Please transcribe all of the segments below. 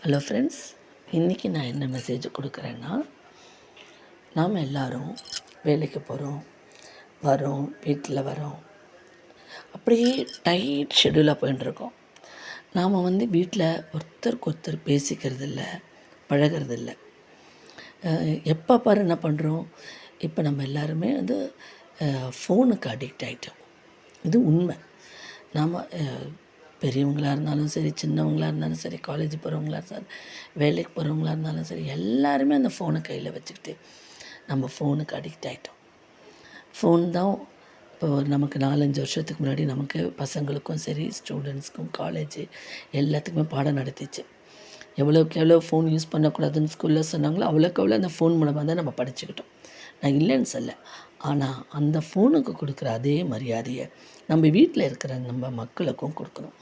Hello friends, இன்றைக்கி நான் என்ன மெசேஜ் கொடுக்குறேன்னா, நாம் எல்லோரும் வேலைக்கு போகிறோம், வரோம், வீட்டில் வரோம், அப்படியே டைட் ஷெடியூலாக போயின்ட்டுருக்கோம். நாம் வீட்டில் ஒருத்தருக்கு ஒருத்தர் பேசிக்கிறதில்ல, பழகிறதில்ல. எப்போ பாரு என்ன பண்ணுறோம், இப்போ நம்ம எல்லாருமே ஃபோனுக்கு அடிக்ட் ஆகிட்டோம். இது உண்மை. நாம் பெரியவங்களாக இருந்தாலும் சரி, சின்னவங்களாக இருந்தாலும் சரி, காலேஜ் போகிறவங்களா இருந்தாலும், வேலைக்கு போகிறவங்களா இருந்தாலும் சரி, எல்லாருமே அந்த ஃபோனை கையில் வச்சுக்கிட்டு நம்ம ஃபோனுக்கு அடிக்ட் ஆகிட்டோம். ஃபோன் தான் இப்போ நமக்கு 4-5 வருஷத்துக்கு முன்னாடி நமக்கு பசங்களுக்கும் சரி, ஸ்டூடெண்ட்ஸ்க்கும், காலேஜு எல்லாத்துக்குமே பாடம் நடத்திச்சு. எவ்வளோக்கு எவ்வளோ ஃபோன் யூஸ் பண்ணக்கூடாதுன்னு ஸ்கூலில் சொன்னாங்களோ, அவ்வளோக்கு அவ்வளோ அந்த ஃபோன் மூலமாக தான் நம்ம படிச்சுக்கிட்டோம். நான் இல்லைன்னு சொல்ல. ஆனால் அந்த ஃபோனுக்கு கொடுக்குற அதே மரியாதையை நம்ம வீட்டில் இருக்கிற நம்ம மக்களுக்கும் கொடுக்கணும்.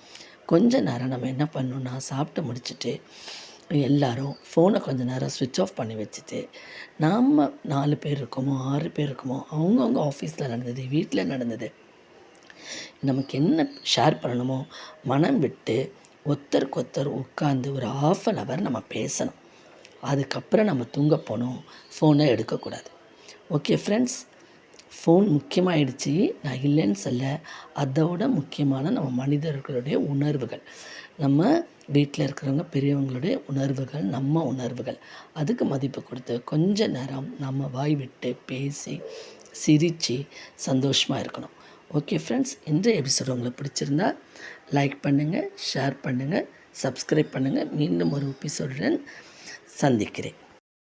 கொஞ்ச நேரம் நம்ம என்ன பண்ணணுன்னா, சாப்பிட்டு முடிச்சுட்டு எல்லோரும் ஃபோனை கொஞ்சம் நேரம் ஸ்விட்ச் ஆஃப் பண்ணி வச்சுட்டு, நம்ம 4 பேர் இருக்கோமோ 6 பேர் இருக்கோமோ, அவங்கவுங்க ஆஃபீஸில் நடந்தது, வீட்டில் நடந்தது, நமக்கு என்ன ஷேர் பண்ணணுமோ மனம் விட்டு ஒருத்தருக்கு ஒருத்தர் உட்காந்து ஒரு 1/2 ஹவர் நம்ம பேசணும். அதுக்கப்புறம் நம்ம தூங்க போகணும், ஃபோனை எடுக்கக்கூடாது. ஓகே ஃப்ரெண்ட்ஸ், ஃபோன் முக்கியமாகிடுச்சு, நான் இல்லைன்னு சொல்ல. அதோட முக்கியமான நம்ம மனிதர்களுடைய உணர்வுகள், நம்ம வீட்டில் இருக்கிறவங்க பெரியவங்களுடைய உணர்வுகள், நம்ம உணர்வுகள், அதுக்கு மதிப்பு கொடுத்து கொஞ்ச நேரம் நம்ம வாய் விட்டு பேசி சிரித்து சந்தோஷமாக இருக்கணும். ஓகே ஃப்ரெண்ட்ஸ், இன்றைய எபிசோடு உங்களுக்கு பிடிச்சிருந்தா லைக் பண்ணுங்கள், ஷேர் பண்ணுங்கள், சப்ஸ்கிரைப் பண்ணுங்கள். மீண்டும் ஒரு எபிசோடுடன் சந்திக்கிறேன்.